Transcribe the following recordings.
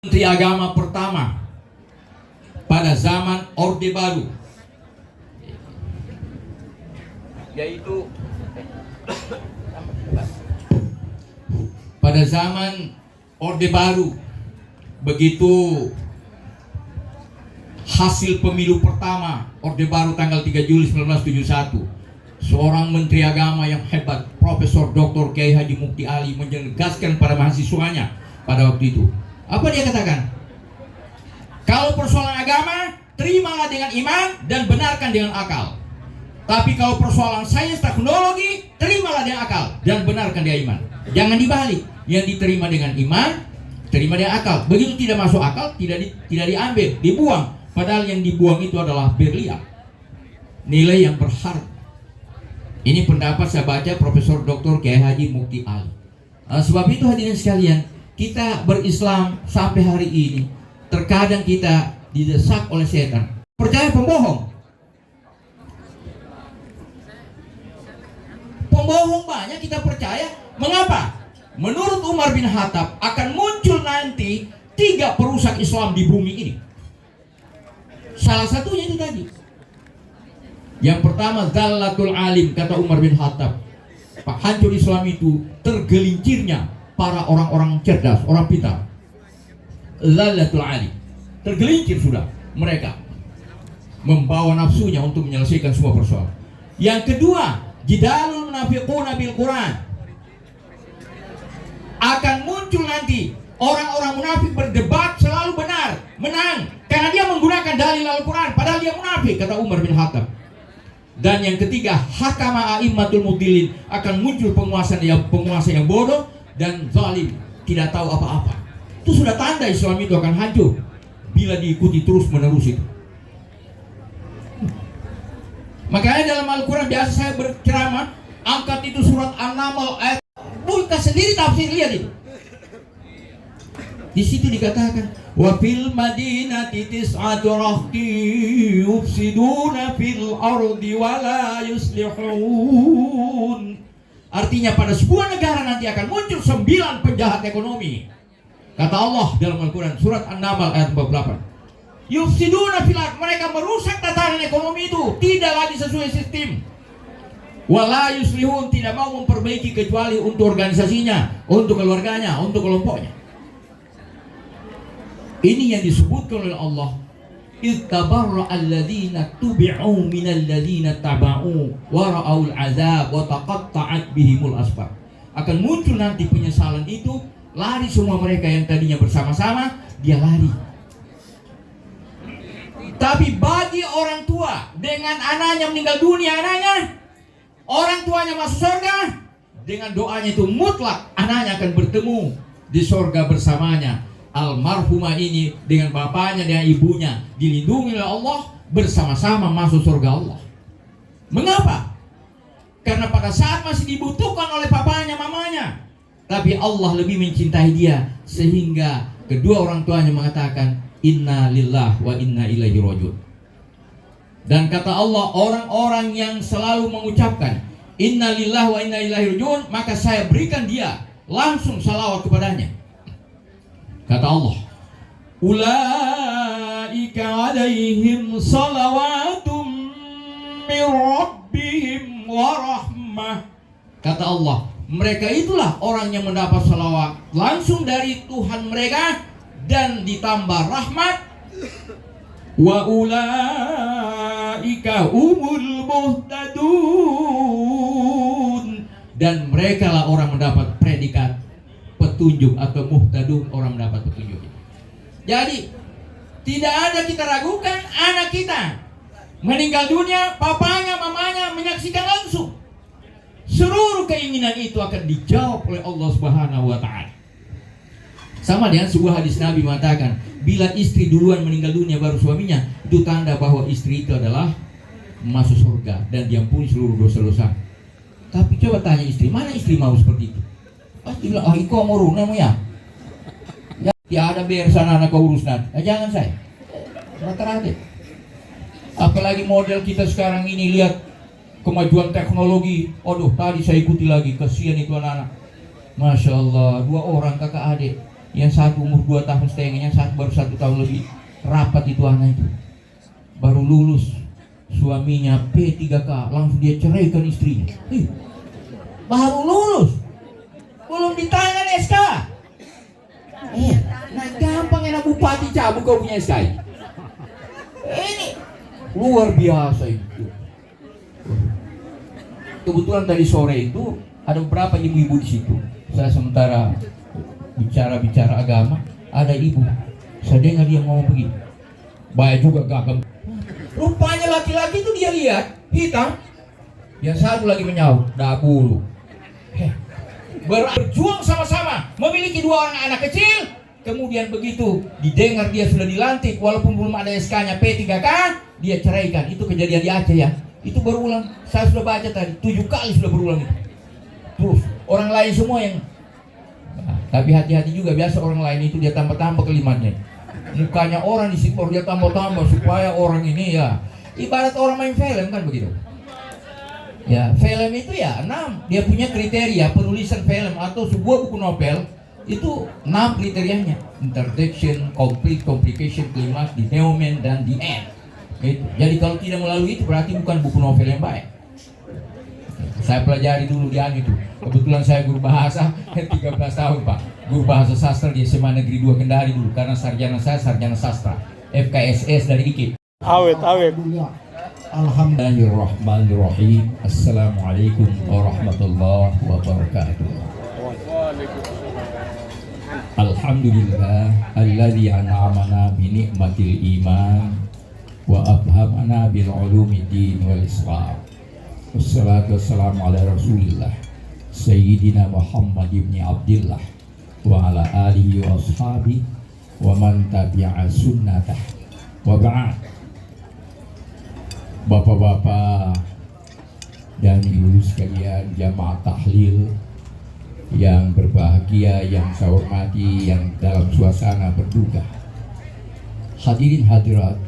Menteri Agama pertama pada zaman Orde Baru, yaitu pada zaman Orde Baru, begitu hasil pemilu pertama Orde Baru tanggal 3 Juli 1971, seorang Menteri Agama yang hebat, Profesor Dr. Kiai Haji Mukti Ali, menegaskan pada mahasiswanya pada waktu itu. Apa dia katakan? Kalau persoalan agama, terimalah dengan iman dan benarkan dengan akal. Tapi kalau persoalan sains teknologi, terimalah dengan akal dan benarkan dengan iman. Jangan dibalik. Yang diterima dengan iman, terima dengan akal. Begitu tidak masuk akal, tidak diambil, dibuang. Padahal yang dibuang itu adalah berlian, nilai yang berharga. Ini pendapat saya baca Profesor Dr. Kiai Haji Mukti Ali. Sebab itu hadirin sekalian, kita berislam sampai hari ini terkadang kita didesak oleh setan. Percaya pembohong. Pembohong banyak kita percaya. Mengapa? Menurut Umar bin Khattab akan muncul nanti 3 perusak Islam di bumi ini. Salah satunya itu tadi. Yang pertama, zallatul alim, kata Umar bin Khattab. Pak, hancur Islam itu tergelincirnya para orang-orang cerdas, orang pintar. Zallatul alim, tergelincir sudah mereka, membawa nafsunya untuk menyelesaikan semua persoalan. Yang kedua, jidalul munafiquna bil Quran. Akan muncul nanti orang-orang munafik berdebat selalu benar, menang karena dia menggunakan dalil Al-Quran padahal dia munafik, kata Umar bin Khattab. Dan yang ketiga, hakama a'immatul mudillin, akan muncul penguasa yang bodoh dan zalim, tidak tahu apa-apa. Itu sudah tanda Islam itu akan hancur bila diikuti terus-menerus itu. Makanya dalam Al-Quran biasa saya berceramah, angkat itu surat An-Naml ayat, buka sendiri tafsir, lihat itu. Di situ dikatakan, wa fil madinati tis'atu rahti yufsiduna fil ardi wa la yuslihun. Artinya pada sebuah negara nanti akan muncul 9 penjahat ekonomi. Kata Allah dalam Al-Quran surat An-Naml ayat 48. Yufsiduna fil ard, mereka merusak tatanan ekonomi itu, tidak lagi sesuai sistem. Wa la yuslihun, tidak mau memperbaiki kecuali untuk organisasinya, untuk keluarganya, untuk kelompoknya. Ini yang disebutkan oleh Allah. Ittabarra alladhina tubi'u minal ladhina taba'u wa ra'aul azab wa taqatta'at bihimul asbab. Akan muncul nanti penyesalan itu, lari semua mereka yang tadinya bersama-sama, dia lari. Tapi bagi orang tua dengan anaknya meninggal dunia, orang tuanya masuk surga, dengan doanya itu mutlak anaknya akan bertemu di surga bersamanya. Almarhumah ini dengan bapaknya dan ibunya dilindungi oleh Allah, bersama-sama masuk surga Allah. Mengapa? Karena pada saat masih dibutuhkan oleh papanya, mamanya, tapi Allah lebih mencintai dia sehingga kedua orang tuanya mengatakan inna lillahi wa inna ilaihi rajiun. Dan kata Allah, orang-orang yang selalu mengucapkan inna lillahi wa inna ilaihi rajiun, maka saya berikan dia langsung salawat kepadanya. Kata Allah, ulaika alaihim salawatum min rabbihim wa rahmah. Kata Allah, mereka itulah orang yang mendapat salawat langsung dari Tuhan mereka dan ditambah rahmat. Wa ulaika humul muhtadun, dan mereka lah orang mendapat predikat petunjuk atau muhtadun, orang mendapat petunjuk. Jadi tidak ada kita ragukan anak kita meninggal dunia, papanya, mamanya menyaksikan langsung. Seluruh keinginan itu akan dijawab oleh Allah Subhanahu wa taala. Sama dengan sebuah hadis Nabi mengatakan, bila istri duluan meninggal dunia baru suaminya, itu tanda bahwa istri itu adalah masuk surga dan diampuni seluruh dosa-dosa. Tapi coba tanya istri, mana istri mau seperti itu? Pasti bilang, oh iko mau rumah ya. Ya ada biar sana anak kau urus nanti. Jangan saya. Rata-rata. Apalagi model kita sekarang ini, lihat kemajuan teknologi. Aduh, tadi saya ikuti lagi, kasihan itu anak-anak. Masya Allah, 2 orang kakak adik Yang satu umur 2 tahun setengah, yang satu baru 1 tahun lebih. Rapat itu anak itu. Baru lulus, suaminya P3K, langsung dia ceraikan istrinya. Baru lulus, belum ditangan SK. Nah gampang enak bupati cabut kau punya SK. Ini luar biasa itu. Kebetulan tadi sore itu ada beberapa ibu-ibu di situ. Saya sementara bicara agama, ada ibu. Saya dengar dia ngomong begini. Baik juga gagam. Rupanya laki-laki itu dia lihat hitam. Yang satu lagi menyaut, dah bulu. Berjuang sama-sama, memiliki 2 orang anak kecil. Kemudian begitu didengar dia sudah dilantik, walaupun belum ada SK-nya P3K, dia ceraikan. Itu kejadian di Aceh ya. Itu berulang. Saya sudah baca tadi 7 kali sudah berulang itu. Terus orang lain semua yang tapi hati-hati juga, biasa orang lain itu dia tambah-tambah kalimatnya. Mukanya orang di situ dia tambah-tambah supaya orang ini ya ibarat orang main film kan begitu. Ya, film itu ya 6, dia punya kriteria penulisan film atau sebuah buku novel itu 6 kriterianya: introduction, complete, complication, climax, denouement, dan the end. Gitu. Jadi kalau tidak melalui itu berarti bukan buku novel yang baik. Saya pelajari dulu di itu. Kebetulan saya guru bahasa 13 tahun Pak. Guru bahasa sastra di SMA Negeri 2 Kendari dulu, karena sarjana saya sarjana sastra FKSS dari IKIP. Awet. Alhamdulillahirrahmanirrahim. Assalamualaikum warahmatullahi wabarakatuh. Alhamdulillah alladzi an'amana bi ni'matil iman wa abhamana bil ulumiddin wal islam. Wassalatu wassalamu ala Rasulillah Sayyidina Muhammad ibn Abdillah wa ala alihi wa ashabihi wa man tabi'a sunnatah wa ba'd. Bapak-bapak dan ibu sekalian jamaah tahlil yang berbahagia, yang saya hormati, yang dalam suasana berduka. Hadirin hadirat,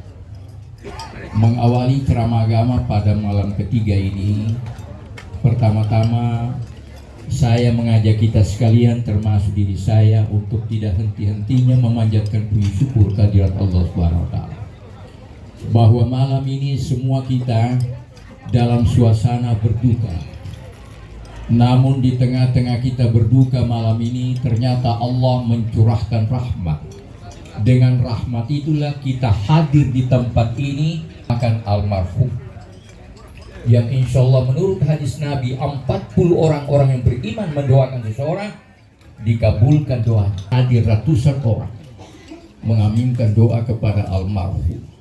mengawali ceramah agama pada malam ketiga ini, pertama-tama saya mengajak kita sekalian termasuk diri saya untuk tidak henti-hentinya memanjatkan puji syukur kehadirat Allah Subhanahu wa taala. Bahwa malam ini semua kita dalam suasana berduka. Namun di tengah-tengah kita berduka malam ini ternyata Allah mencurahkan rahmat. Dengan rahmat itulah kita hadir di tempat ini akan almarhum. Yang insya Allah menurut hadis Nabi 40 orang-orang yang beriman mendoakan seseorang dikabulkan doa. Hadir ratusan orang mengaminkan doa kepada almarhum.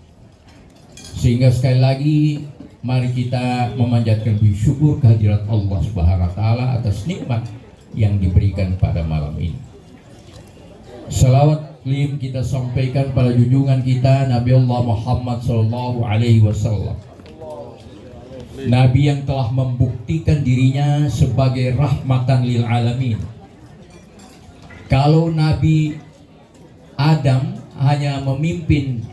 Sehingga sekali lagi mari kita memanjatkan puji syukur kehadirat Allah Subhanahu wa taala atas nikmat yang diberikan pada malam ini. Salawat lim kita sampaikan pada junjungan kita Nabi Allah Muhammad sallallahu alaihi wasallam. Nabi yang telah membuktikan dirinya sebagai rahmatan lil alamin. Kalau Nabi Adam hanya memimpin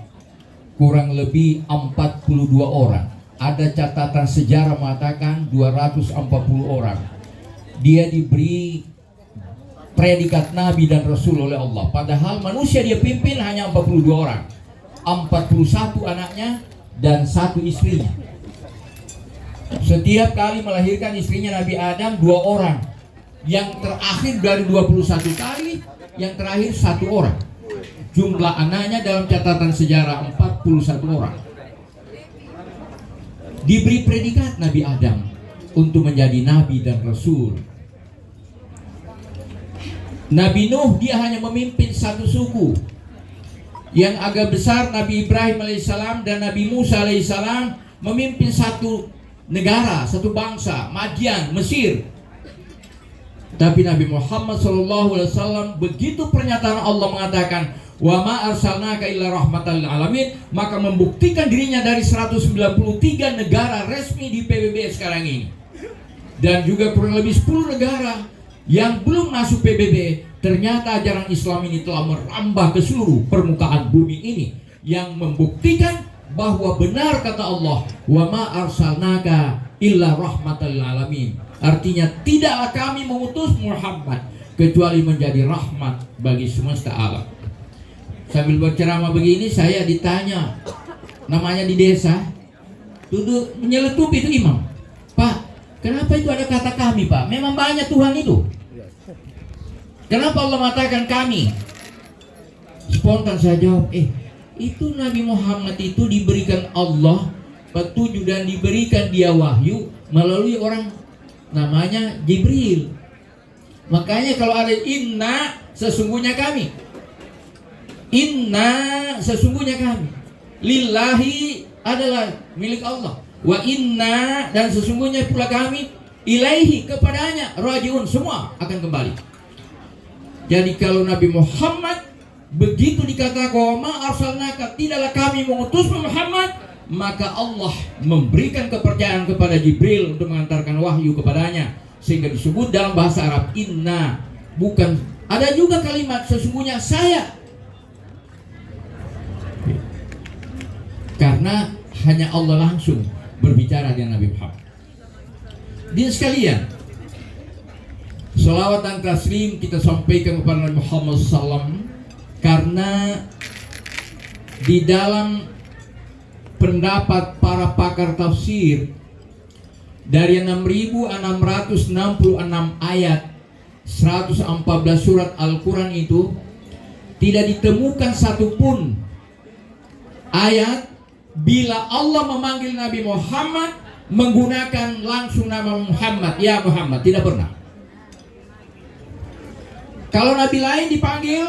kurang lebih 42 orang. Ada catatan sejarah mengatakan 240 orang. Dia diberi predikat Nabi dan Rasul oleh Allah. Padahal manusia dia pimpin hanya 42 orang. 41 anaknya dan 1 istrinya. Setiap kali melahirkan istrinya Nabi Adam 2 orang. Yang terakhir dari 21 kali, yang terakhir 1 orang. Jumlah anaknya dalam catatan sejarah 41 orang. Diberi predikat Nabi Adam untuk menjadi Nabi dan Rasul. Nabi Nuh dia hanya memimpin 1 suku. Yang agak besar Nabi Ibrahim alaihissalam dan Nabi Musa alaihissalam memimpin 1 negara, 1 bangsa, Madian, Mesir. Tapi Nabi Muhammad SAW begitu pernyataan Allah mengatakan wa ma arsalnaka illa rahmatan lil alamin, maka membuktikan dirinya dari 193 negara resmi di PBB sekarang ini. Dan juga kurang lebih 10 negara yang belum masuk PBB, ternyata ajaran Islam ini telah merambah ke seluruh permukaan bumi ini, yang membuktikan bahwa benar kata Allah wa ma arsalnaka illa rahmatan lil alamin. Artinya tidaklah kami mengutus Muhammad kecuali menjadi rahmat bagi semesta alam. Sambil berceramah begini, saya ditanya, namanya di desa, duduk menyeletup itu imam. Pak, kenapa itu ada kata kami, Pak? Memang banyak Tuhan itu. Kenapa Allah mengatakan kami? Spontan saya jawab, itu Nabi Muhammad itu diberikan Allah petunjuk dan diberikan dia wahyu melalui orang namanya Jibril. Makanya kalau ada inna, sesungguhnya kami. Inna, sesungguhnya kami. Lillahi adalah milik Allah. Wa inna, dan sesungguhnya pula kami. Ilaihi, kepadanya rajiun, semua akan kembali. Jadi kalau Nabi Muhammad begitu dikatakan ma arsalnaka, tidaklah kami mengutus Muhammad, maka Allah memberikan kepercayaan kepada Jibril untuk mengantarkan wahyu kepadanya, sehingga disebut dalam bahasa Arab inna. Bukan, ada juga kalimat sesungguhnya saya, karena hanya Allah langsung berbicara dengan Nabi Muhammad. Dia sekalian, salawat dan taslim kita sampaikan kepada Nabi Muhammad SAW, karena di dalam pendapat para pakar tafsir, dari 6.666 ayat 114 surat Al-Quran itu tidak ditemukan satupun ayat bila Allah memanggil Nabi Muhammad menggunakan langsung nama Muhammad, ya Muhammad, tidak pernah. Kalau Nabi lain dipanggil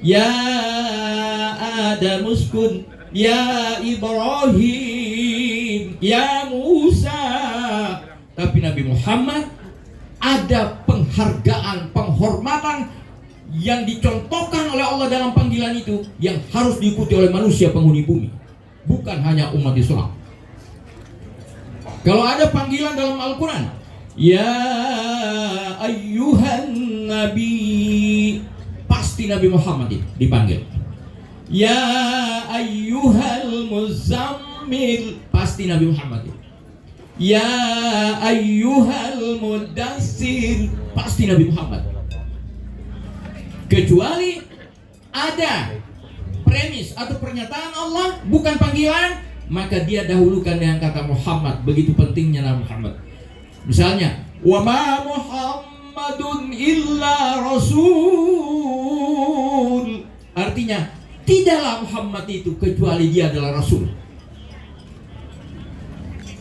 ya Adam uskun, ya Ibrahim, ya Musa. Tapi Nabi Muhammad ada penghargaan, penghormatan yang dicontohkan oleh Allah dalam panggilan itu, yang harus diikuti oleh manusia penghuni bumi, bukan hanya umat Islam. Kalau ada panggilan dalam Al-Quran, ya ayyuhan nabi, pasti Nabi Muhammad dipanggil. Ya ayyuhal muzammil, pasti Nabi Muhammad. Ya ayyuhal mudassir, pasti Nabi Muhammad. Kecuali ada premis atau pernyataan Allah bukan panggilan, maka dia dahulukan dengan kata Muhammad. Begitu pentingnya Nabi Muhammad. Misalnya, wa ma Muhammadun illa rasul. Artinya, tidaklah Muhammad itu kecuali dia adalah rasul.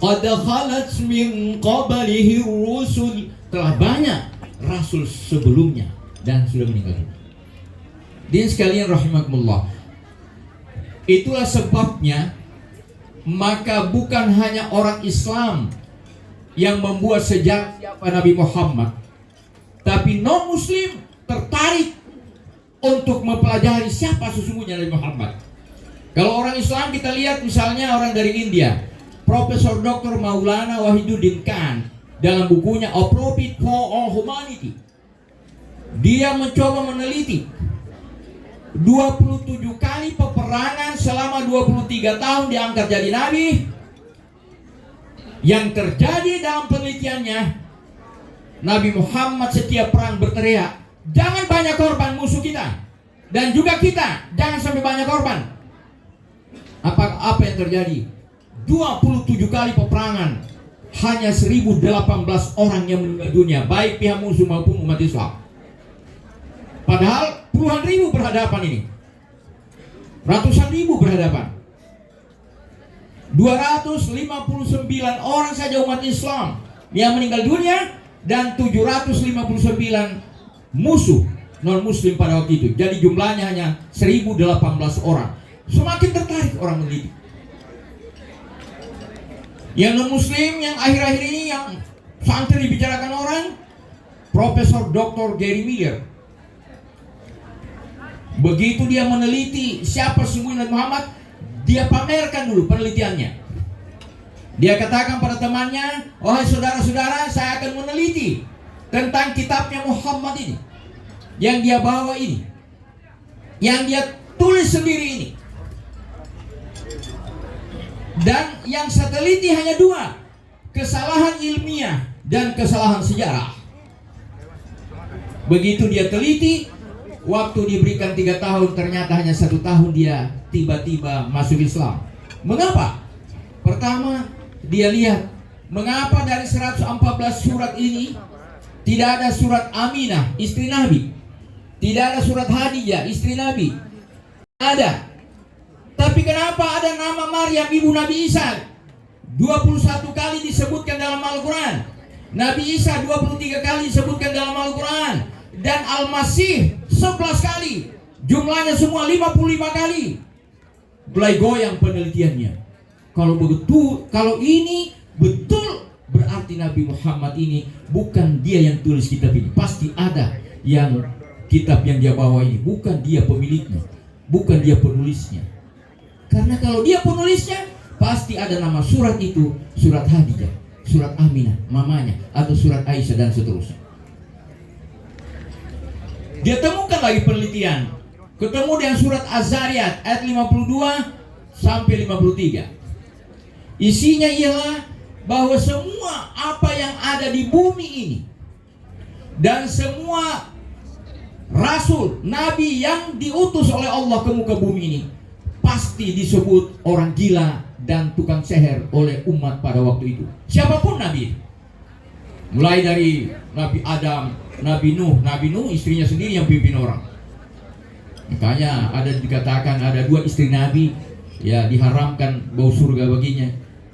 Qad khalat min qablihi rusul, telah banyak rasul sebelumnya dan sudah meninggal. Din sekalian rahimakumullah. Itulah sebabnya maka bukan hanya orang Islam yang membuat sejarah siapa Nabi Muhammad, tapi non muslim tertarik untuk mempelajari siapa sesungguhnya Nabi Muhammad. Kalau orang Islam kita lihat misalnya orang dari India, Profesor Dr. Maulana Wahiduddin Khan dalam bukunya A Prophet for All Humanity, dia mencoba meneliti 27 kali peperangan selama 23 tahun diangkat jadi nabi. Yang terjadi dalam penelitiannya, Nabi Muhammad setiap perang berteriak, jangan banyak korban musuh kita, dan juga kita jangan sampai banyak korban. Apa yang terjadi? 27 kali peperangan, hanya 1018 orang yang meninggal dunia, baik pihak musuh maupun umat Islam. Padahal puluhan ribu berhadapan ini, ratusan ribu berhadapan. 259 orang saja umat Islam yang meninggal dunia, dan 759 musuh non muslim pada waktu itu. Jadi jumlahnya hanya 1018 orang. Semakin tertarik orang meneliti. Yang non muslim yang akhir-akhir ini yang sangat dibicarakan orang, Profesor Dr. Gary Miller. Begitu dia meneliti siapa sesungguhnya Nabi Muhammad, dia pamerkan dulu penelitiannya. Dia katakan pada temannya, wahai saudara-saudara, saya akan meneliti tentang kitabnya Muhammad ini, yang dia bawa ini, yang dia tulis sendiri ini. Dan yang saya teliti hanya dua, kesalahan ilmiah dan kesalahan sejarah. Begitu dia teliti, waktu diberikan 3 tahun, ternyata hanya 1 tahun dia tiba-tiba masuk Islam. Mengapa? Pertama, dia lihat mengapa dari 114 surat ini tidak ada surat Aminah, istri Nabi. Tidak ada surat Hadijah, istri Nabi. Ada. Tapi kenapa ada nama Maryam, ibu Nabi Isa? 21 kali disebutkan dalam Al-Quran. Nabi Isa 23 kali disebutkan dalam Al-Quran. Dan Al-Masih 11 kali. Jumlahnya semua 55 kali. Mulai goyang penelitiannya. Kalau ini betul, berarti Nabi Muhammad ini bukan dia yang tulis kitab ini. Pasti ada yang kitab yang dia bawa ini, bukan dia pemiliknya, bukan dia penulisnya. Karena kalau dia penulisnya, pasti ada nama surat itu, surat Hadijah, surat Aminah, mamanya, atau surat Aisyah, dan seterusnya. Dia temukan lagi penelitian, ketemu dengan surat Az-Zariyat ayat 52 sampai 53. Isinya ialah bahwa semua apa yang ada di bumi ini dan semua rasul, nabi yang diutus oleh Allah ke muka bumi ini pasti disebut orang gila dan tukang seher oleh umat pada waktu itu. Siapapun nabi, mulai dari Nabi Adam, Nabi Nuh istrinya sendiri yang pimpin orang. Makanya ada dikatakan ada 2 istri Nabi, ya diharamkan bau surga baginya,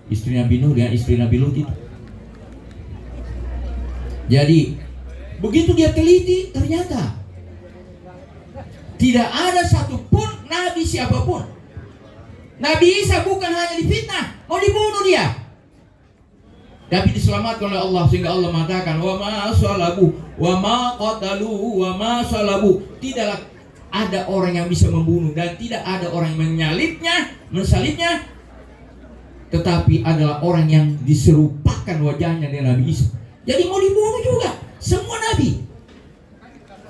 istri Nabi Nuh dan istri Nabi Lut itu. Jadi begitu dia teliti, ternyata tidak ada satupun nabi siapapun. Nabi Isa bukan hanya difitnah, mau dibunuh dia, tapi diselamatkan oleh Allah, sehingga Allah mengatakan wa ma salabu wa ma qatalu wa ma salabu. Tidaklah ada orang yang bisa membunuh dan tidak ada orang yang mensalibnya, tetapi adalah orang yang diserupakan wajahnya dengan Nabi Isa. Jadi mau dibunuh juga semua nabi.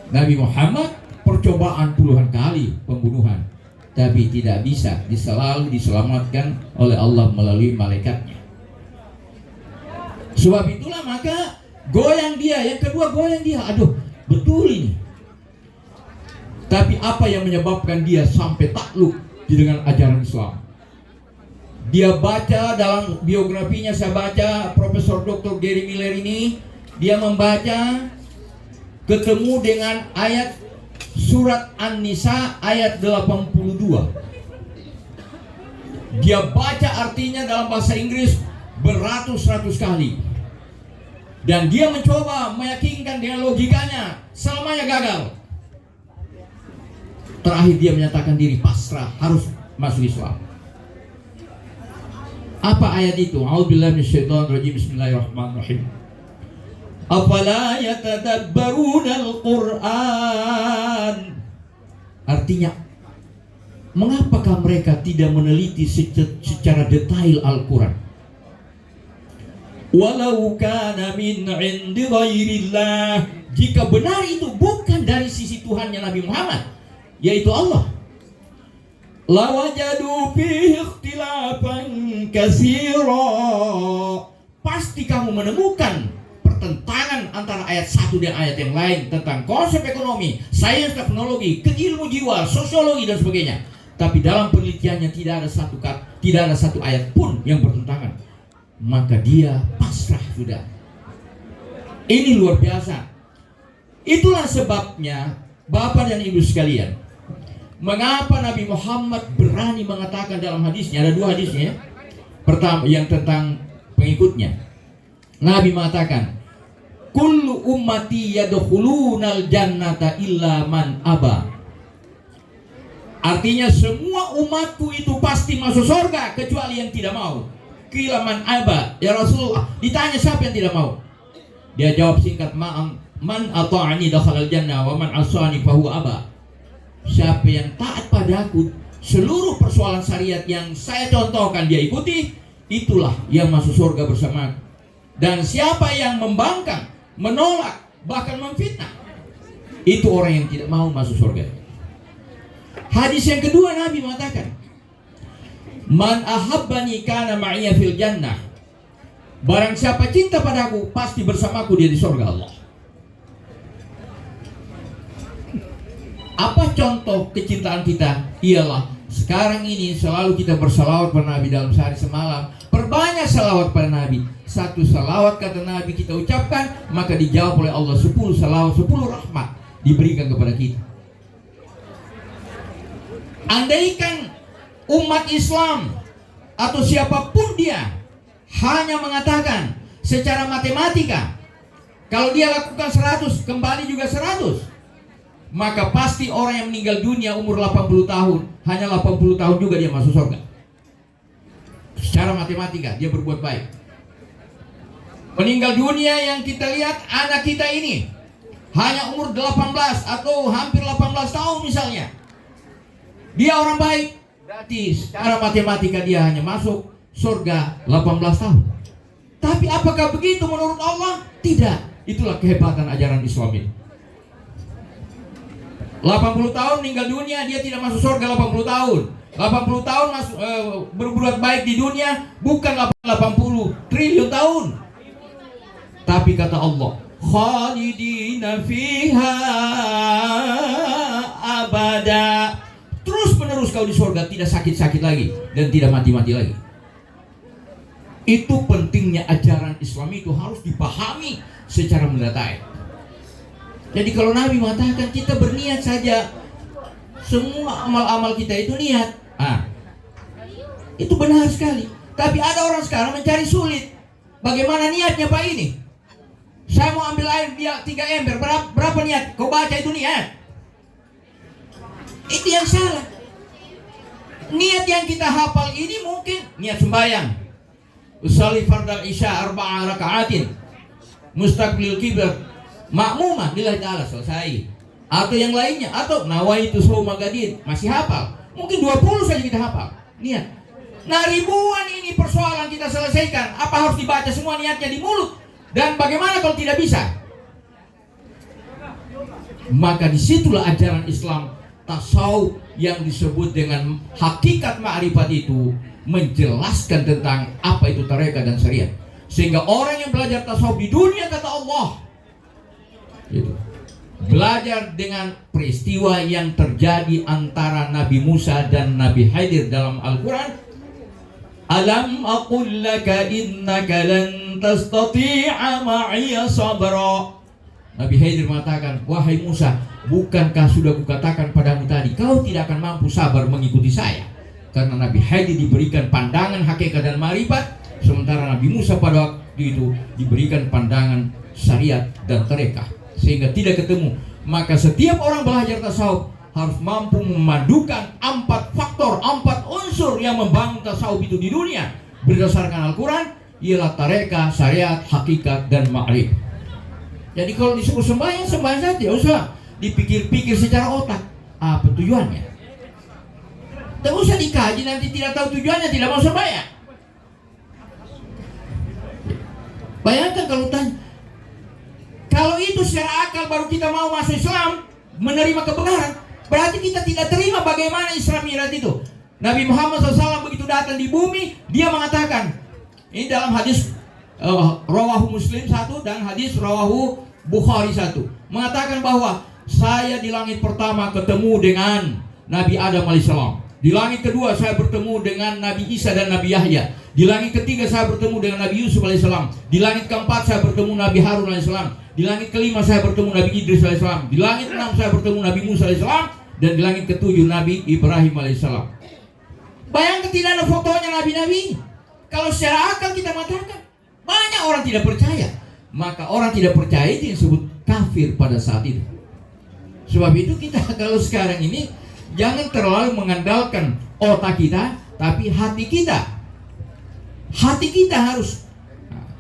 Nabi Muhammad percobaan puluhan kali pembunuhan, tapi tidak bisa, selalu diselamatkan oleh Allah melalui malaikatnya. Sebab itulah maka goyang dia. Yang kedua goyang dia, aduh betul ini. Tapi apa yang menyebabkan dia sampai takluk dengan ajaran Islam? Dia baca dalam biografinya, saya baca Profesor Dr. Gary Miller ini, dia membaca ketemu dengan ayat surat An-Nisa ayat 82. Dia baca artinya dalam bahasa Inggris beratus-ratus kali. Dan dia mencoba meyakinkan dengan logikanya, selamanya gagal. Terakhir dia menyatakan diri pasrah, harus masuk Islam. Apa ayat itu? A'udzubillahi minasyaitonirrajim. Bismillahirrahmanirrahim. Afala yatadabbaruna al-Qur'an. Artinya, mengapakah mereka tidak meneliti secara detail Al-Quran? Walau kana min 'indi ghairillah. Jika benar itu bukan dari sisi Tuhannya Nabi Muhammad, yaitu Allah, lawajadu fihi ikhtilafan katsira. Pasti kamu menemukan pertentangan antara ayat satu dan ayat yang lain tentang konsep ekonomi, sains, teknologi, ilmu jiwa, sosiologi dan sebagainya. Tapi dalam penelitiannya tidak ada satu ayat pun yang bertentangan. Maka dia pasrah sudah. Ini luar biasa. Itulah sebabnya Bapak dan Ibu sekalian, mengapa Nabi Muhammad berani mengatakan dalam hadisnya, ada 2 hadisnya. Pertama yang tentang pengikutnya, Nabi mengatakan, kullu ummati yadkhulunal jannata illa man aba. Artinya semua umatku itu pasti masuk surga kecuali yang tidak mau. Qila man aba, ya Rasulullah. Ditanya siapa yang tidak mau? Dia jawab singkat, man ata'ani dakhalal jannah wa man asani fahuwa aba. Siapa yang taat padaku, seluruh persoalan syariat yang saya contohkan dia ikuti, itulah yang masuk surga bersama. Dan siapa yang membangkang, menolak, bahkan memfitnah, itu orang yang tidak mau masuk surga. Hadis yang kedua Nabi mengatakan, man ahabbani kana ma'iyya fil jannah. Barang siapa cinta padaku, pasti bersamaku dia di surga Allah. Apa contoh kecintaan kita? Ialah sekarang ini selalu kita bersalawat pada Nabi dalam sehari semalam. Perbanyak salawat pada Nabi. Satu salawat kata Nabi kita ucapkan, maka dijawab oleh Allah 10 salawat, 10 rahmat diberikan kepada kita. Andaikan umat Islam atau siapapun dia hanya mengatakan secara matematika, kalau dia lakukan 100, kembali juga 100, maka pasti orang yang meninggal dunia umur 80 tahun, hanya 80 tahun juga dia masuk surga. Secara matematika dia berbuat baik. Meninggal dunia yang kita lihat anak kita ini hanya umur 18 atau hampir 18 tahun misalnya, dia orang baik, berarti secara matematika dia hanya masuk surga 18 tahun. Tapi apakah begitu menurut Allah? Tidak. Itulah kehebatan ajaran Islam ini. 80 tahun meninggal dunia, dia tidak masuk surga 80 tahun. 80 tahun berbuat baik di dunia, bukan 80 triliun tahun. Tapi kata Allah, khalidina fiha abada. Terus menerus kau di surga, tidak sakit-sakit lagi dan tidak mati-mati lagi. Itu pentingnya ajaran Islam, itu harus dipahami secara mendatai. Jadi kalau Nabi mengatakan kita berniat saja, semua amal-amal kita itu niat, itu benar sekali. Tapi ada orang sekarang mencari sulit. Bagaimana niatnya Pak ini? Saya mau ambil air dia 3 ember, berapa niat? Kau baca itu niat. Itu yang salah. Niat yang kita hafal ini mungkin niat sembahyang. Usolli fardal isya 4 raka'atin mustaqbil qiblat makmumah lillahi ta'ala, selesai. Atau yang lainnya, atau nawaitu shauma gadin, masih hafal. Mungkin 20 saja kita hafal niat. Nah, ribuan ini persoalan kita selesaikan. Apa harus dibaca semua niatnya di mulut? Dan bagaimana kalau tidak bisa? Maka disitulah ajaran Islam tasawuf yang disebut dengan hakikat ma'rifat itu menjelaskan tentang apa itu tarekat dan syariat. Sehingga orang yang belajar tasawuf di dunia, kata Allah, itu belajar dengan peristiwa yang terjadi antara Nabi Musa dan Nabi Khidir dalam Al-Quran. Alam aqul laka innaka lan tastati'a ma'iya sabra. Nabi Khidir mengatakan, wahai Musa, bukankah sudah kukatakan padamu tadi, kau tidak akan mampu sabar mengikuti saya? Karena Nabi Khidir diberikan pandangan hakikat dan ma'rifat, sementara Nabi Musa pada waktu itu diberikan pandangan syariat dan tarekah, sehingga tidak ketemu. Maka setiap orang belajar tasawuf harus mampu memadukan 4 faktor, 4 unsur yang membangun tasawuf itu di dunia berdasarkan Al-Quran, ialah tarekah, syariat, hakikat, dan ma'rifat. Jadi kalau disebut sembahyang, sembahyang saja, tidak usah dipikir-pikir secara otak apa tujuannya. Tidak usah dikaji, nanti tidak tahu tujuannya, tidak mau sembahyang. Bayangkan kalau tanya, kalau itu secara akal baru kita mau masuk Islam, menerima kebenaran, berarti kita tidak terima bagaimana Isra Mi'raj itu. Nabi Muhammad SAW begitu datang di bumi, dia mengatakan, ini dalam hadis rawahu Muslim 1 dan hadis rawahu Bukhari 1, mengatakan bahwa saya di langit pertama ketemu dengan Nabi Adam alaihissalam. Di langit kedua saya bertemu dengan Nabi Isa dan Nabi Yahya. Di langit ketiga saya bertemu dengan Nabi Yusuf alaihissalam. Di langit keempat saya bertemu Nabi Harun alaihissalam. Di langit kelima saya bertemu Nabi Idris alaihissalam. Di langit enam saya bertemu Nabi Musa alaihissalam. Dan di langit ketujuh Nabi Ibrahim alaihissalam. Bayangkan tidak ada fotonya nabi-nabi. Kalau secara akal kita mengatakan, banyak orang tidak percaya. Maka orang tidak percaya itu yang disebut kafir pada saat itu. Sebab itu kita kalau sekarang ini jangan terlalu mengandalkan otak kita, tapi hati kita. Hati kita harus.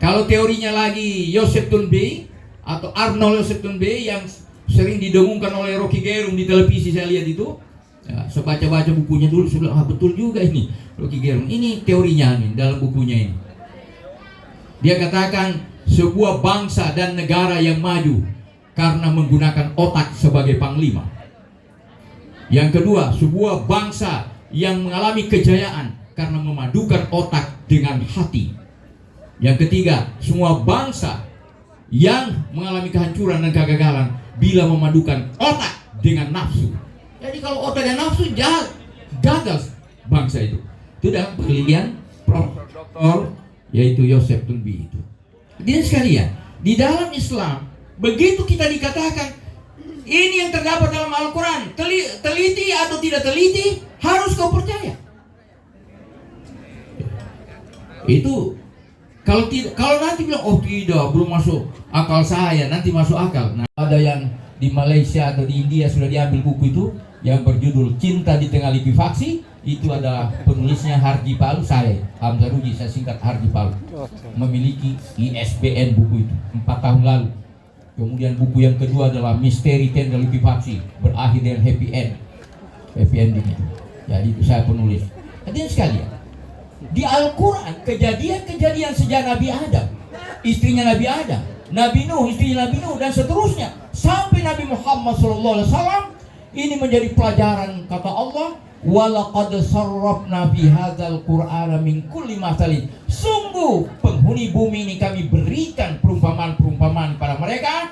Kalau teorinya lagi Joseph Toonbee atau Arnold Joseph Toonbee yang sering didengungkan oleh Rocky Gerung di televisi, saya lihat itu. Ya, saya baca-baca bukunya dulu, saya bilang, betul juga ini Rocky Gerung. Ini teorinya nih dalam bukunya ini. Dia katakan sebuah bangsa dan negara yang maju karena menggunakan otak sebagai panglima. Yang kedua, sebuah bangsa yang mengalami kejayaan karena memadukan otak dengan hati. Yang ketiga, semua bangsa yang mengalami kehancuran dan kegagalan bila memadukan otak dengan nafsu. Jadi kalau otak dan nafsu gagal bangsa itu. Itu dalam penelitian Profesor Doktor yaitu Yosef Tulbi itu. Dia sekalian, di dalam Islam begitu kita dikatakan ini yang terdapat dalam Al-Quran, teliti atau tidak teliti, harus kau percaya. Itu kalau nanti bilang oh tidak, belum masuk akal saya, nanti masuk akal. Nah, ada yang di Malaysia atau di India sudah diambil buku itu yang berjudul Cinta di Tengah Likuifaksi. Itu adalah penulisnya Harji Palu, saya Hamzah Ruji, saya singkat Harji Palu, memiliki ISBN buku itu 4 tahun lalu. Kemudian buku yang kedua adalah Misteri Tenda Likuifaksi, berakhir dengan happy ending itu. Jadi itu saya penulis. Hadirin sekalian, di Al-Quran kejadian-kejadian sejak Nabi Adam, istrinya Nabi Adam, Nabi Nuh, istrinya Nabi Nuh, dan seterusnya sampai Nabi Muhammad SAW, ini menjadi pelajaran. Kata Allah, walaqad sarrafna fi hadzal qur'ana min kulli mathalin. Sungguh penghuni bumi ini kami berikan perumpamaan-perumpamaan pada mereka,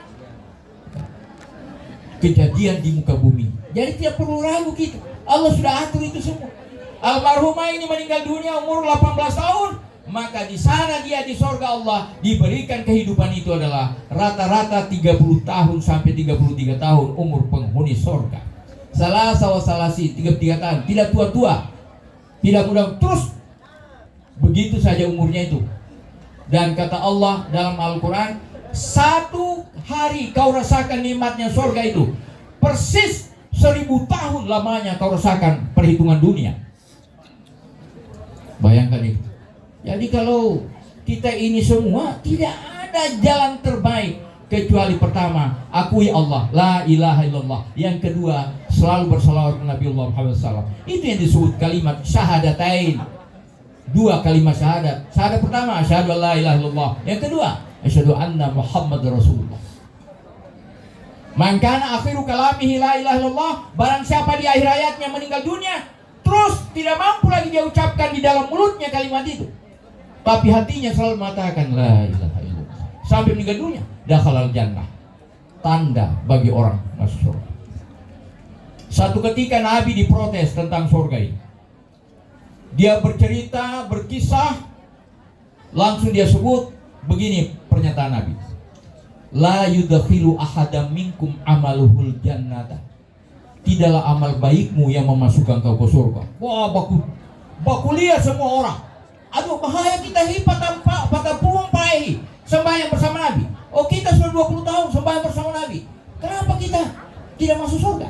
kejadian di muka bumi. Jadi tidak perlu ragu gitu. Allah sudah atur itu semua. Almarhumah ini meninggal dunia umur 18 tahun, maka di sana dia di surga Allah diberikan kehidupan itu adalah rata-rata 30 tahun sampai 33 tahun umur penghuni surga. Salah salasi 33 tahun, tidak tua-tua, tidak muda, terus begitu saja umurnya itu. Dan kata Allah dalam Al-Quran, 1 hari kau rasakan nikmatnya surga itu persis 1000 tahun lamanya kau rasakan perhitungan dunia. Bayangkan itu. Jadi kalau kita ini semua, tidak ada jalan terbaik kecuali pertama, akui Allah, la ilaha illallah. Yang kedua, selalu bersalawat kepada Nabi Muhammad SAW. Itu yang disebut kalimat syahadatain. 2 kalimat syahadat. Syahadat pertama, asyhadu an la ilaha illallah. Yang kedua, asyhadu anna Muhammad Rasulullah. Man kana akhiru kalamihi la ilaha illallah, barang siapa di akhir hayatnya meninggal dunia, terus tidak mampu lagi dia ucapkan di dalam mulutnya kalimat itu, tapi hatinya selalu mengatakan la ilaha illallah sampai meninggal dunia, dakhalal jannah. Tanda bagi orang masuk surga. Satu ketika Nabi diprotes tentang surga ini. Dia bercerita, berkisah, langsung dia sebut begini pernyataan Nabi. La yudkhilu ahadam minkum amaluhul jannata. Tidaklah amal baikmu yang memasukkan kau ke surga. Wah, baku lihat semua orang. Aduh, bahaya kita hipat tanpa pada puang paehi sembahyang bersama Nabi. Oh, kita sudah 20 tahun sembahyang bersama Nabi. Kenapa kita tidak masuk surga?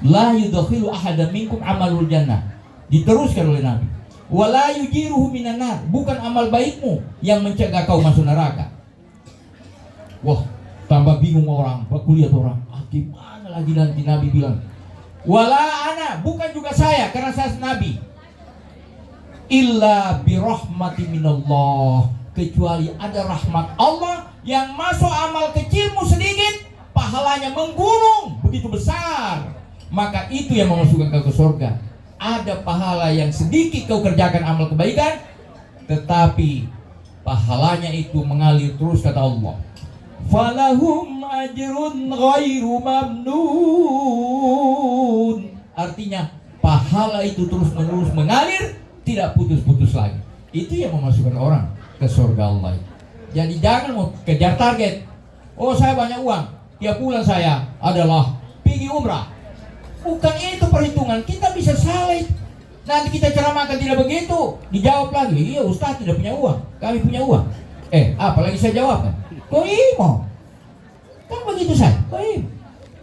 La yudkhilu ahadam minkum amalul jannah. Diteruskan oleh Nabi. Wala yujiruhu minan nar. Bukan amal baikmu yang mencegah kau masuk neraka. Wah, tambah bingung orang, baku lihat orang. Gimana lagi nanti Nabi bilang, wala ana, bukan juga saya, karena saya Nabi, illa birahmati minallah, kecuali ada rahmat Allah yang masuk amal kecilmu sedikit, pahalanya menggunung begitu besar, maka itu yang memasukkan kau ke surga. Ada pahala yang sedikit kau kerjakan amal kebaikan, tetapi pahalanya itu mengalir terus, kata Allah. Falahum ajrun ghairu mamnun. Artinya pahala itu terus menerus mengalir, tidak putus-putus lagi. Itu yang memasukkan orang ke surga Allah. Jadi jangan mau kejar target. Oh, saya banyak uang, tiap bulan saya adalah pergi umrah. Bukan itu perhitungan. Kita bisa salah. Nanti kita ceramahkan tidak begitu, dijawab lagi, iya Ustaz tidak punya uang, kami punya uang. Apalagi saya jawab kan? Kau imo, kan begitu saya. Kau imo.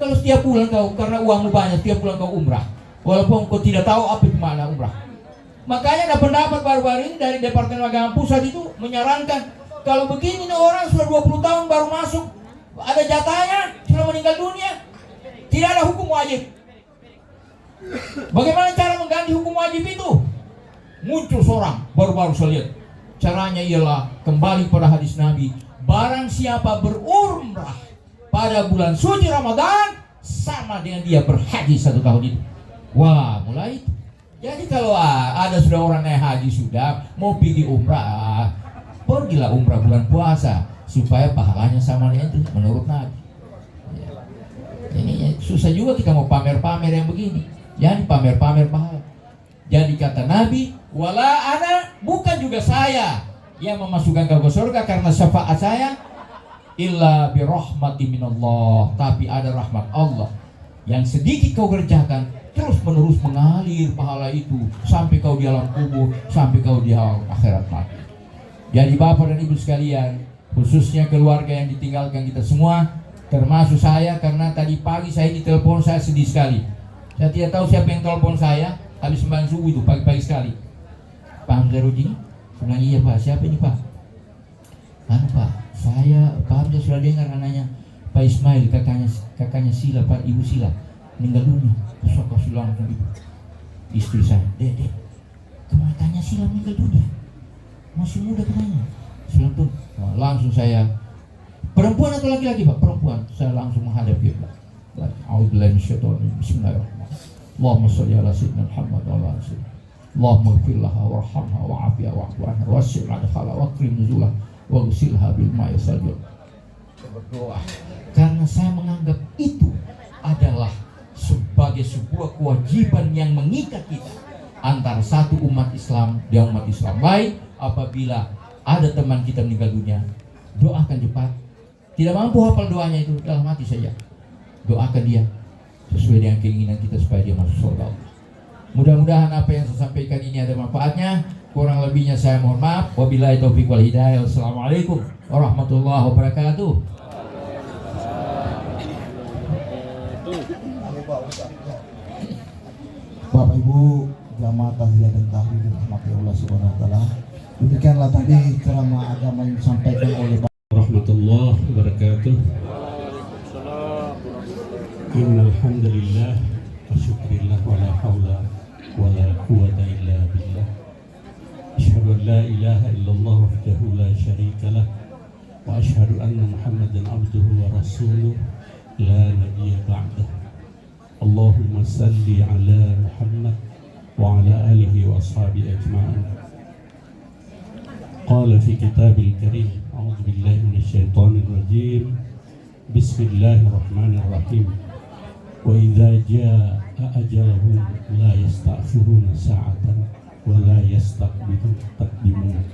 Kalau setiap bulan kau, karena uangmu banyak, setiap bulan kau umrah, walaupun kau tidak tahu apa itu makna umrah. Makanya ada pendapat baru-baru ini dari Departemen Agama Pusat itu menyarankan, kalau begini nih orang sudah 20 tahun baru masuk, ada jatahnya, sudah meninggal dunia, tidak ada hukum wajib. Bagaimana cara mengganti hukum wajib itu? Muncul seorang baru-baru saya lihat. Caranya ialah kembali pada hadis Nabi, barang siapa berumrah pada bulan suci Ramadan, sama dengan dia berhaji 1 tahun itu. Wah, mulai. Jadi kalau ada sudah orang naik haji sudah mau pergi umrah, pergilah umrah bulan puasa supaya pahalanya sama dengan itu menurut Nabi. Ini Susah juga kita mau pamer-pamer yang begini. Jangan pamer-pamer pahala. Jadi kata Nabi, wala ana, bukan juga saya yang memasukkan kau ke surga karena syafaat saya, illa birahmati minallah, tapi ada rahmat Allah yang sedikit kau kerjakan terus menerus mengalir pahala itu sampai kau di alam kubur, sampai kau di alam akhirat nanti. Jadi Bapak dan Ibu sekalian, khususnya keluarga yang ditinggalkan kita semua, termasuk saya, karena tadi pagi saya ditelepon, saya sedih sekali. Saya tidak tahu siapa yang telepon saya habis sembahyang subuh itu pagi-pagi sekali. Pak Hamzah Rudi? Saya bilang, iya Pak, siapa ini Pak? Anu Pak, saya Pak Hamzah sudah dengar anaknya Pak Ismail, kakaknya Sila, Pak Ibu Sila meninggal dunia. Sok kasih langsung ibu istri saya, dek kamu tanya Sila meninggal dunia, masih muda katanya. Selantung langsung saya, perempuan atau laki-laki Pak? Perempuan. Saya langsung menghadap dia Pak. A'udzubillahi minasyaitonir rajim. Bismillahirrahmanirrahim. Allahumma shalli ala sayyidina Muhammad wa ala ali sayyidina. Allahumma ighfir laha warhamha wa'afiha wa'fu anha wasi' 'adkhala wa akrim nuzulah wa ghsilha bil ma'i salju. Berdoa karena saya menganggap itu adalah sebagai sebuah kewajiban yang mengikat kita antara satu umat Islam dan umat Islam lain. Apabila ada teman kita meninggal dunia, doakan cepat. Tidak mampu hafal doanya itu, dalam hati saja doakan dia sesuai dengan keinginan kita supaya dia masuk surga. Mudah-mudahan apa yang saya sampaikan ini ada manfaatnya. Kurang lebihnya saya mohon maaf. Wabillahi taufiq wal hidayah. Wassalamualaikum warahmatullahi wabarakatuh. Bapak Ibu jamaah takziah dan tahlil dirahmati Allah Subhanahu wa taala. Demikianlah tadi ceramah agama yang disampaikan oleh Bapak warahmatullahi wabarakatuh. Innal hamdalillah wa syukrillah wa la haula wa la quwwata illa billah. Asyhadu an la ilaha illallah wahdahu la syarika lah wa asyhadu anna Muhammadan abduhu wa rasuluh la nabiyya ba'dah. Allahumma salli ala Muhammad wa ala alihi wa ashabihi ajma'in. Qala fi kitabil karim, a'udzu billahi minasyaitonir rajim. Bismillahirrahmanirrahim. Wa idza jaa ajaluhum la yasta'khiruna sa'atan wa la yastaqdimun.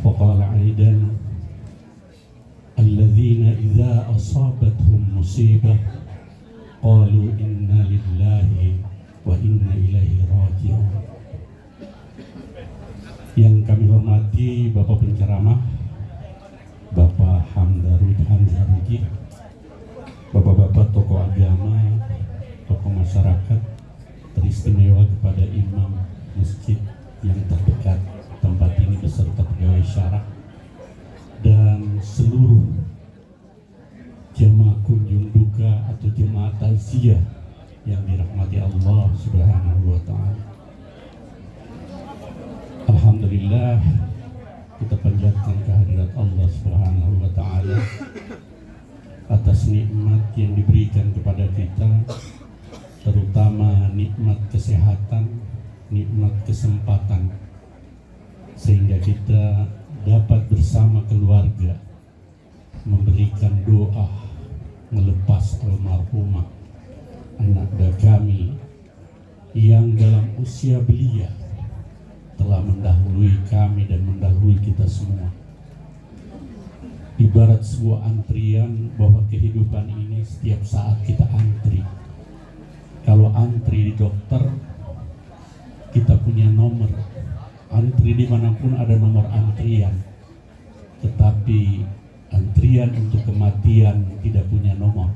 Faqala aidan alladzina idza asabathum musibah qalu inna lillahi wa inna ilaihi raji'un. Yang kami hormati Bapak penceramah, Bapak Hamzah Rudi, Bapak-bapak tokoh agama, tokoh masyarakat, teristimewa kepada imam masjid yang terdekat tempat ini beserta pegawai syarah dan seluruh jemaah kunjung duka atau jemaah takziah yang dirahmati Allah Subhanahu wa taala. Alhamdulillah, kita panjatkan kehadirat Allah Subhanahu wa taala atas nikmat yang diberikan kepada kita, terutama nikmat kesehatan, nikmat kesempatan, sehingga kita dapat bersama keluarga memberikan doa melepas almarhumah anak kami yang dalam usia belia telah mendahului kami dan mendahului kita semua. Ibarat sebuah antrian, bahwa kehidupan ini setiap saat kita antri. Kalau antri di dokter, kita punya nomor. Antri dimanapun ada nomor antrian. Tetapi antrian untuk kematian tidak punya nomor.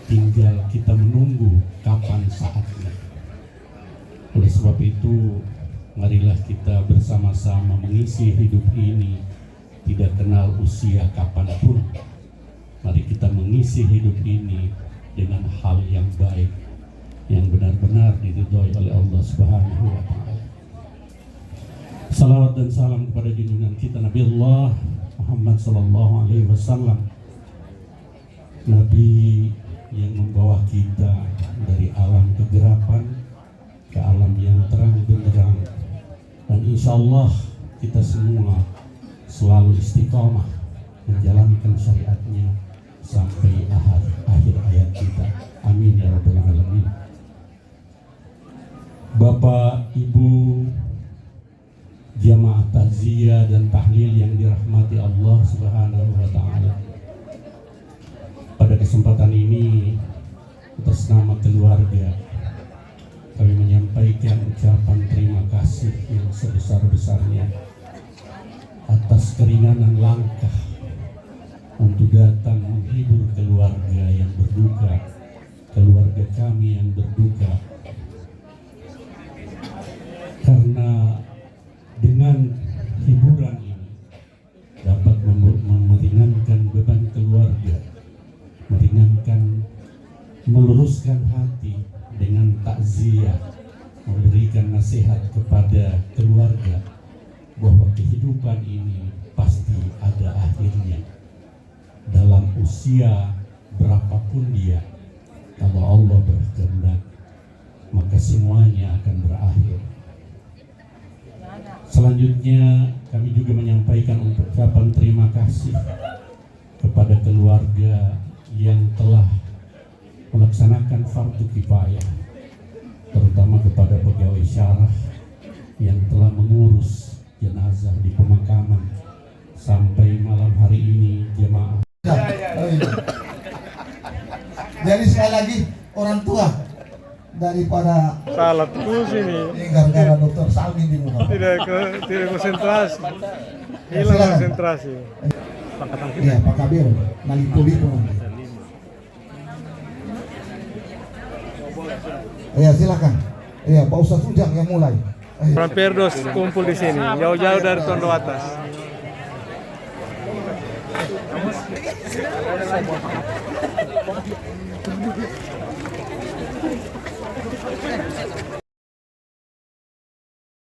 Tinggal kita menunggu kapan saatnya. Oleh sebab itu, marilah kita bersama-sama mengisi hidup ini tidak kenal usia kapanpun. Mari kita mengisi hidup ini dengan hal yang baik, yang benar-benar diridhoi oleh Allah Subhanahu wa taala. Salawat dan salam kepada junjungan kita Nabi Allah Muhammad sallallahu alaihi wasallam, Nabi yang membawa kita dari alam kegelapan ke alam yang terang benderang, dan insya Allah kita semua selalu istiqomah menjalankan syariatnya sampai akhir hayat kita. Amin ya rabbal alamin. Bapak, Ibu, jamaah takziah dan tahlil yang dirahmati Allah Subhanahu wa taala. Pada kesempatan ini, atas nama keluarga, kami menyampaikan ucapan terima kasih yang sebesar-besarnya atas keringanan langkah untuk datang menghibur keluarga yang berduka, keluarga kami yang berduka. Karena dengan hiburan ini dapat meringankan beban keluarga, meringankan, meluruskan hati dengan takziah, memberikan nasihat kepada keluarga bahwa kehidupan ini pasti ada akhirnya. Dalam usia berapapun dia, kalau Allah berkehendak, maka semuanya akan berakhir. Selanjutnya kami juga menyampaikan ucapan terima kasih kepada keluarga yang telah melaksanakan fardu kifayah, terutama kepada pegawai syarah yang telah mengurus jenazah di pemakaman sampai malam hari ini jemaah. Jadi sekali lagi orang tua daripada Salah terus ini. gara-gara dokter Salmin di muka. Tidak konsentrasi. Hilang Silakan. konsentrasi. Iya, Pak Kabir, nalipo-lipo nanti. Iya, silakan. Iya, Pak Ustadz Ujang yang mulai. Orang Perdos kumpul di sini, jauh-jauh dari Tondo Atas.